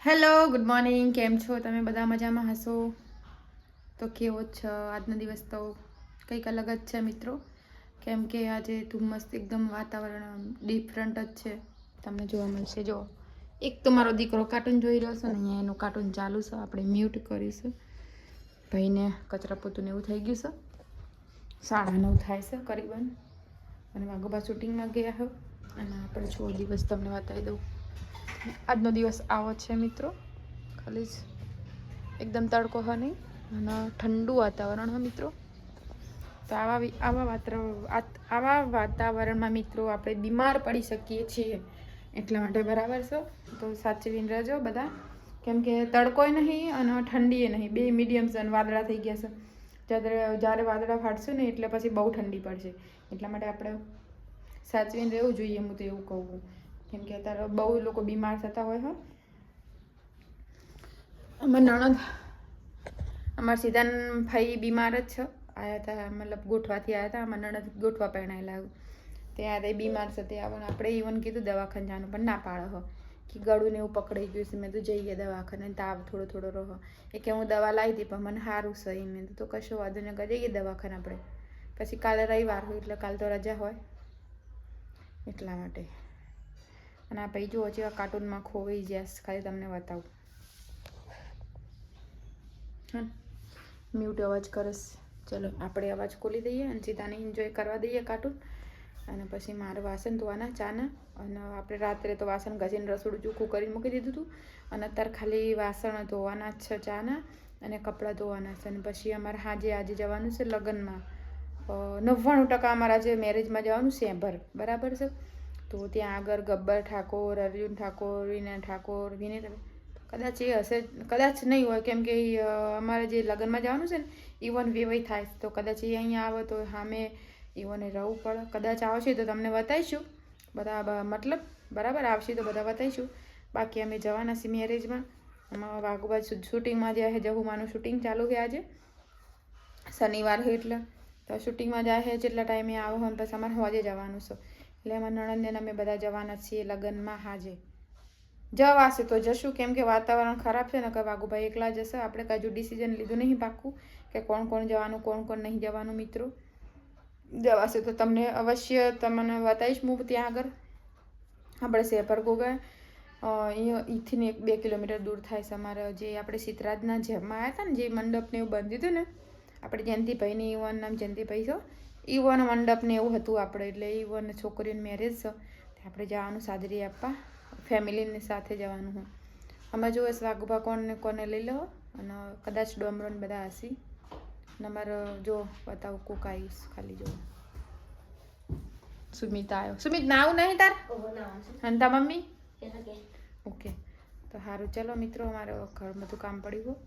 Hello good morning, કેમ છો તમે? બધા મજામાં હશો તો? કેવો છે આજનો દિવસ? તો કંઈક અલગ જ છે મિત્રો, કેમ કે આજે ધુમ્મસ એકદમ વાતાવરણ ડિફરન્ટ જ છે, તમને જોવા મળશે. જો એક તો મારો દીકરો કાર્ટૂન જોઈ રહ્યો છે ને અહીંયા એનું કાર્ટૂન ચાલુ છે, આપણે મ્યુટ કરીશું. ભાઈને કચરા પોતું ને એવું થઈ ગયું છે, 9:30 થાય છે કરીબન, અને વાગોબા શૂટિંગમાં ગયા હો. અને આપણે છો દિવસ તમને બતાવી દઉં. આજનો દિવસ આવો છે મિત્રો, ખાલી જ એકદમ તડકો હોય નહીં અને ઠંડુ વાતાવરણ હોય મિત્રો. તો આવા વાતાવરણમાં મિત્રો આપણે બીમાર પડી શકીએ છીએ, એટલા માટે બરાબર છે. તો સાચવીને રહેજો બધા, કેમ કે તડકોય નહીં અને ઠંડીએ નહીં, બે મીડિયમ છે. વાદળા થઈ ગયા છે, જ્યારે વાદળા ફાટશું ને એટલે પછી બહુ ઠંડી પડશે, એટલા માટે આપણે સાચવીને રહેવું જોઈએ. હું તો એવું કહું, કેમ કે અત્યારે બહુ લોકો બીમાર થતા હોય. અમારા નણંદ, અમારા સીધાન ભાઈ બીમાર જ છે, આવ્યા હતા મતલબ ગોઠવાથી આવ્યા હતા. અમારા નણંદ ગોઠવા પહેણાયેલા ત્યાં તે બીમાર છે, તે આવવાનું આપણે ઇવન કીધું દવાખાને જવાનું, પણ ના પાડે હો કે ગળું ને એવું પકડાઈ ગયું છે. મેં તો જઈએ દવાખાને, તાવ થોડો થોડો રહો એ કે હું દવા લાવી હતી પણ મને સારું છે. મેં તો કશો વાંધો નહીં, જઈએ દવાખાને આપણે. પછી કાલે રવિવાર હોય એટલે કાલે તો રજા હોય, એટલા માટે. અને આ ભાઈ જુઓ જેવા કાર્ટૂનમાં ખોવાઈ ગયા, ખાલી તમને બતાવું. મ્યુટ અવાજ કરસ. ચલો આપણે અવાજ ખોલી દઈએ અને સીધાને એન્જોય કરવા દઈએ કાર્ટૂન. અને પછી મારે વાસણ ધોવાના ચાના, અને આપણે રાત્રે તો વાસણ ઘસીને રસોડું ચોખ્ખું કરીને મૂકી દીધું હતું, અને અત્યારે ખાલી વાસણ ધોવાના જ છે ચાના, અને કપડાં ધોવાના છે. અને પછી અમારે આજે જવાનું છે લગ્નમાં. 99% અમારા જે મેરેજમાં જવાનું છે ભર બરાબર છે. તો ત્યાં આગળ ગબ્બર ઠાકોર, અર્જુન ઠાકોર, વિનય ઠાકોર, વિનય કદાચ એ હશે, કદાચ નહીં હોય, કેમ કે અમારે જે લગ્નમાં જવાનું છે ને ઇવન વેવાઈ થાય, તો કદાચ એ અહીંયા આવે તો સામે ઇવને રહેવું પડે. કદાચ આવશે તો તમને બતાવીશું બધા, મતલબ બરાબર આવશે તો બધા બતાવીશું. બાકી અમે જવાના છીએ મેરેજમાં. આમાં વાઘુબાજ શૂટિંગમાં જાય છે, જહુમાનું શૂટિંગ ચાલુ છે આજે શનિવાર હોય એટલે. તો શૂટિંગમાં જાય છે, જેટલા ટાઈમે આવો હોય પછી અમારે હોજે જવાનું છે. એટલે અમારા નણંદને અમે બધા જવાના છીએ લગ્નમાં. હાજે જવાશે તો જશું, કેમ કે વાતાવરણ ખરાબ છે ને, કે વાઘુભાઈ એકલા જશે. આપણે કાંઈ જો ડિસિઝન લીધું નહીં પાક્કું કે કોણ કોણ જવાનું, કોણ કોણ નહીં જવાનું. મિત્રો જવાશે તો તમને અવશ્ય તમને બતાવીશ હું. ત્યાં આગળ આપણે સેફર ગોગા અહીંથી 1-2 કિલોમીટર દૂર થાય છે. અમારે જે આપણે સિતરાજના જેમાં આવ્યા હતા ને, જે મંડપને એવું બંધ દીધું ને, આપણે જયંતિભાઈની ઈવન નામ જયંતિભાઈ છે, ઈવન મંડપને એવું હતું આપણે, એટલે ઈવન છોકરીઓને મેરેજ છે, આપણે જવાનું સાજરી આપવા, ફેમિલીની સાથે જવાનું હું. અમે જો વાઘુભા કોને લઈ લો, અને કદાચ ડોમરોને બધા હસી. અને અમારે જો બતાવું કોક આવીશ, ખાલી જો સુમિત આવ્યો. સુમિત નાવું નહીં તાર? અને તા મમ્મી? ઓકે તો સારું, ચલો મિત્રો અમારે ઘર બધું કામ પડ્યું.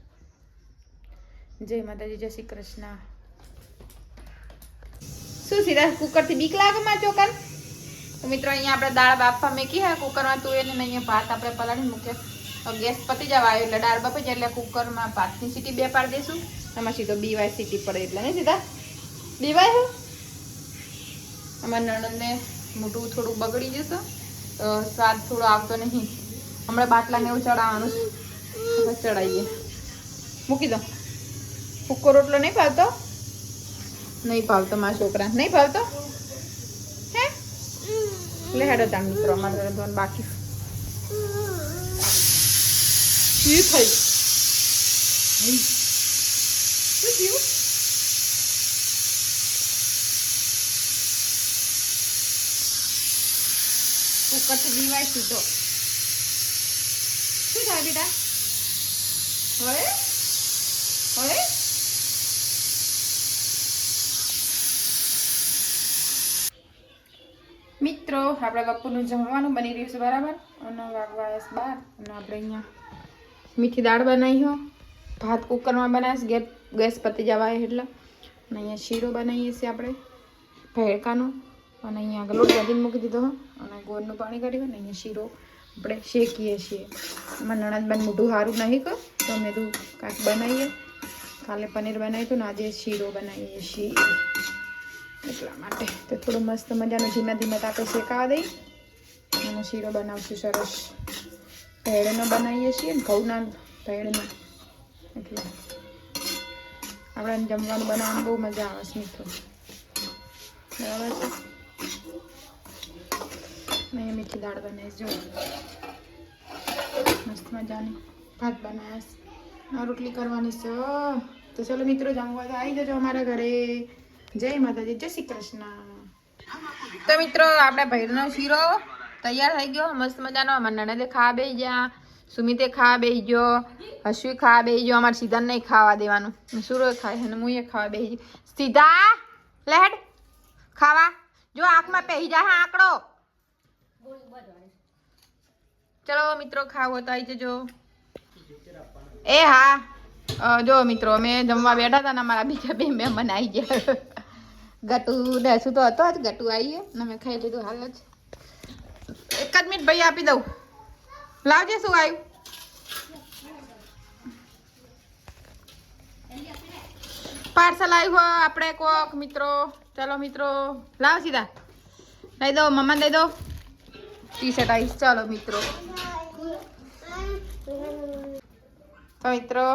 જય માતાજી, જય શ્રી કૃષ્ણ. શું સીધા કુકરથી બીક લાગે માં ચોકર? તો મિત્રો અહીંયા આપણે દાળ બાફવા મેકી હે કુકરમાં, તું એને અહીંયા ભાત આપણે પલાળી મૂક્યા. ગેસ પતી જવા આવ્યો એટલે દાળ બાફે એટલે કુકરમાં ભાતની સીટી 2 પાડી દઈશું. એમાં સીધો બીવાય સીટી પડે એટલે નહીં સીધા બીવાય છે. અમારા નણંદને મોઢું થોડું બગડી જશે, સ્વાદ થોડો આવતો નહીં. હમણાં બાટલાને એવું ચડાવવાનું છે, ચડાવીએ. મૂકી દો. ફૂક્કો રોટલો નહીં ભાવતો? નહીં ભાવતો મારા છોકરા, નહીં ભાવતો હે? એટલે હેડો તાણ મિત્રો અમારે રાંધવાનું બાકી. શું થયું? શું થયું? કુકરથી બીવાય સીધો. શું થાય બેટા? હવે હવે મિત્રો આપણે બપોરનું જમવાનું બની રહ્યું છે બરાબર. અને વાગવા 12 અને આપણે અહીંયા મીઠી દાળ બનાવી હો, ભાત કુકરમાં બનાવીશ, ગેસ પતી જવા એટલે. અને અહીંયા શીરો બનાવીએ છીએ આપણે ભેળકાનો, અને અહીંયા આગળ લોટ બાંધીને મૂકી દીધો હો, અને ગોળનું પાણી કાઢ્યું. અને અહીંયા શીરો આપણે શેકીએ છીએ. એમાં નણંદબાન મોઢું સારું નહીં કહો તો અમે તો કાંઈક બનાવીએ. કાલે પનીર બનાવ્યું હતું ને આજે શીરો બનાવીએ છીએ, એટલા માટે. તો થોડું મસ્ત મજાનું ધીમે ધીમે આપણે શેકાવા દઈએ અને શીરો બનાવશું સરસ. ભેળનો બનાવીએ છીએ ને ઘઉંના ભેળનો, એટલે આપણે જમવાનું બનાવવાનું બહુ મજા આવે છે મિત્રો. બરાબર છે. મેં મીઠી દાળ બનાવીશ, જો મસ્ત મજાની ભાત બનાવ્યા, રોટલી કરવાની છે. તો ચલો મિત્રો, જમવા તો આવી જજો અમારા ઘરે. જય માતાજી, જય શ્રી કૃષ્ણ. તો મિત્રો આપણે ભૈરનો શીરો તૈયાર થઈ ગયો મસ્ત મજાનો. અમારા નણંદે ખાવા બેસી ગયા, સુમિતે ખાવા બેસી ગયો, હસવી ખાવા બેસી ગયો. અમારે સીધાને નહીં ખાવા દેવાનું, સુરો ખાય અને હું ખાવા બેસી ગઈ. સીધા લેડ ખાવા, જો આંખમાં પહેરી જાય આંકડો. ચલો મિત્રો, ખાવો તો આવી જજો. એ હા, જો મિત્રો અમે જમવા બેઠા હતા ને અમારા બીજા બે મહેમાન આવી ગયા. ગટુ ને શું તો હતો જ, ગટુ આવીએ ને મેં ખાઈ લીધું હાલ જ. એક જ મિનિટ ભાઈ આપી દઉં, લાવજે. શું આવ્યું? પાર્સલ આવ્યું આપણે કોક મિત્રો. ચલો મિત્રો, લાવ સીધા દઈ દો, મમ્માને દઈ દો. ટી શર્ટ આવીશ. ચાલો મિત્રો, તો મિત્રો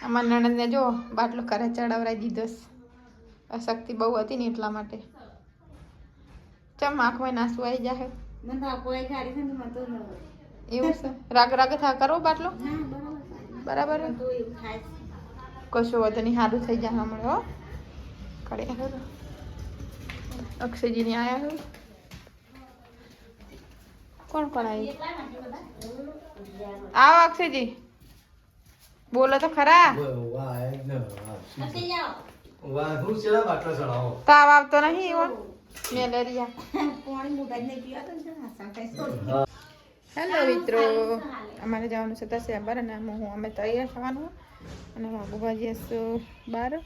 અમારા નણંદને જો બાટલો કરે ચડાવરાઈ દીધો. અશક્તિ બહુ હતી ને એટલા માટે. ચમ આંખમાં નાસુ આવી જાય. એવું છે? રાગ રાગ થા કરો બાટલો બરાબર. કશું વધુ નહીં, સારું થઈ જાય હમણાં. હો કરે અક્ષયજીને આયા હોય. કોણ કોણ આવ્યું? આવો અક્ષયજી, બોલો તો ખરા. તાવ આવતો નહીં એવો મેલેરિયા. હેલો મિત્રો, અમારે જવાનું છે દસે બાર અને અમે તૈયાર થવાનું અને બાબુભાજી હશે 12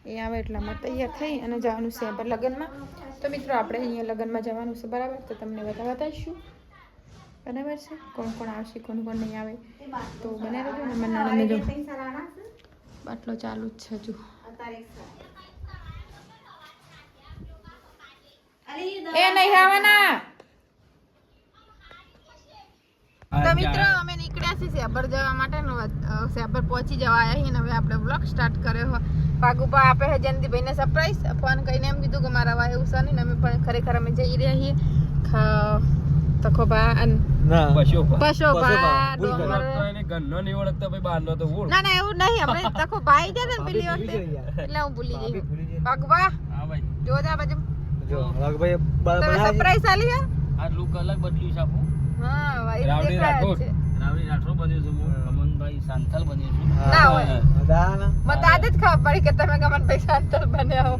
એ આવે એટલામાં તૈયાર થઈ અને જવાનું છે પર લગ્નમાં. તો મિત્રો આપણે અહીંયા લગ્નમાં જવાનું છે બરાબર, તો તમને બતાવીશું બરાબર છે કોણ કોણ આવશે કોણ કોણ નહીં આવે. તો બને રહેજો ને. મને જો બાટલો ચાલુ જ છે હજુ. એ નહીં આવવાના. તો મિત્રો અમે નીકળ્યા છીએ સેબર જવા માટે. સેબર પહોંચી જવા આવ્યા છીએ. હવે આપણે બ્લોગ સ્ટાર્ટ કર્યો. પાગુપા આપે છે જયંતિભાઈને સરપ્રાઈઝ ફોન કરીને એમ કીધું કે મારા વા એવું છે ને અમે પણ ખરેખર અમે જઈ રહ્યા છીએ તખોબા પશોબા ડોંગર. ના ના એવું નહીં, આપણે તખોબા આવી ગયા ને પેલી વખતે એટલે હું ભૂલી ગઈ. પાગુપા જો જા બાજુ સરપ્રાઈઝ આલી હે. આ લુક અલગ બદલ્યું છે આપું. હા ભાઈ રાવડી રાઠોડ બન્યો છું હું. અમનભાઈ સાંથલ બન્યો છું. ના હોય મને આજ જ ખબર પડી કે તમે અમનભાઈ સાંથલ બન્યા હો.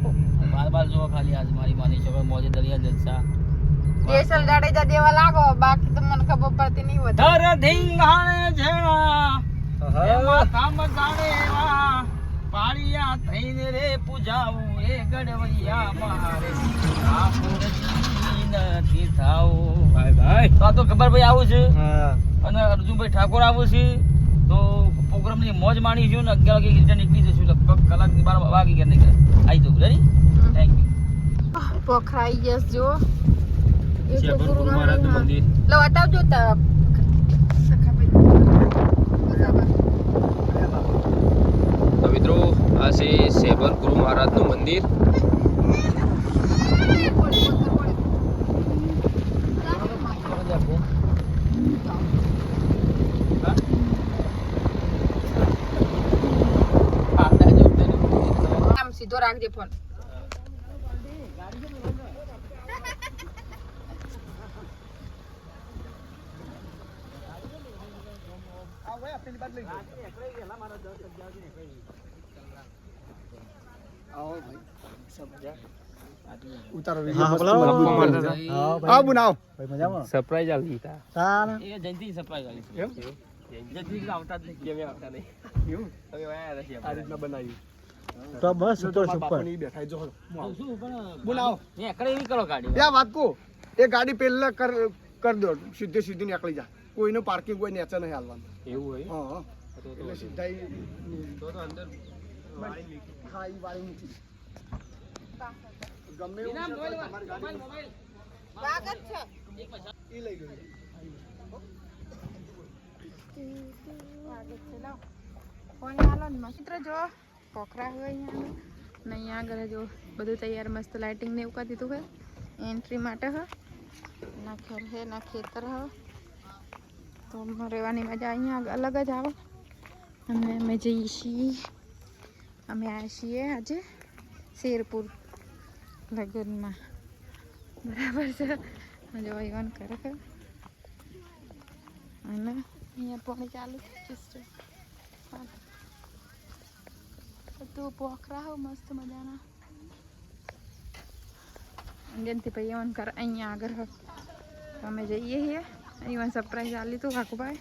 બાર જો ખાલી આજ મારી માની છોકરા મોજે દરિયા જલસા દેસલ જાડેજા દેવા લાગો, બાકી તો મને ખબર પડતી નહીં હોતી. ધર ધીંગાણે જેણા એમાં કામ જાણેવા પાળિયા થઈને રે પૂજાવું એ ગડવૈયા મારે કાપુરજી નથી થાવું. ભાઈ ભાઈ તો ખબર ભાઈ આવું છે અને અર્જુનભાઈ ઠાકોર આવું છે તો પ્રોગ્રામની મોજ માણીશું ને 11 વાગે રિટર્ન નીકળી જશું. લગભગ કલાકની 12 વાગી ગયા નીકળે આવી જવું. રેડી? Thank you. પોખરાઈ જસ જો ગુરુ મહારાજનું મંદિર લો બતાવજો તો મિત્રો આ છે સેબર ગુરુ મહારાજનું મંદિર. આમ સીધો રાખજે ફોન. સરપ્રાઈઝ આલી તા એ જયંતિ સરપ્રાઈઝ આલી છે. એમ જયંતિ આવતા જ નહીં. કેમે આવતા નહીં. એવું હવે આયા નથી આ રીતના બનાવ્યું તો બસ તો ઉપર બેઠાઈ જો શું પણ બોલાવો ને એકડે નહીં કરો ગાડી. ત્યાં વાત કો એ ગાડી પહેલા કર દો, સીધી સીધી નીકળી જા. કોઈનું પાર્કિંગ કોઈ નેચે નહીં હાલવાનું. એવું હોય. હા એટલે સીધા તો અંદર હા ઈ વાળી મૂકી ગમે એવું તમારી ગાડી વાગત છે ઈ લઈ ગયો. લો પાણી હાલો ને મિત્ર જો પોખરા હોય અહીંયા ને અહીંયા આગળ જો બધું તૈયાર મસ્ત લાઇટિંગ ને એવું કરી દીધું હોય એન્ટ્રી માટે હ ના ઘર હે ના ખેતર હ તો રહેવાની મજા અહીંયા અલગ જ આવે અને અમે જઈએ છીએ અમે આવ્યા છીએ આજે શેરપુર લગ્નમાં બરાબર છે જો ઇવન કરે છે અને અહીંયા પાણી ચાલુ છે બધું પોખરા હો મસ્ત મજાના અંજનથી ભાઈ ઇવન કરે અહીંયા આગળ અમે જઈએ છીએ ઇવન સરપ્રાઈઝ આલી તું કાકુભાઈ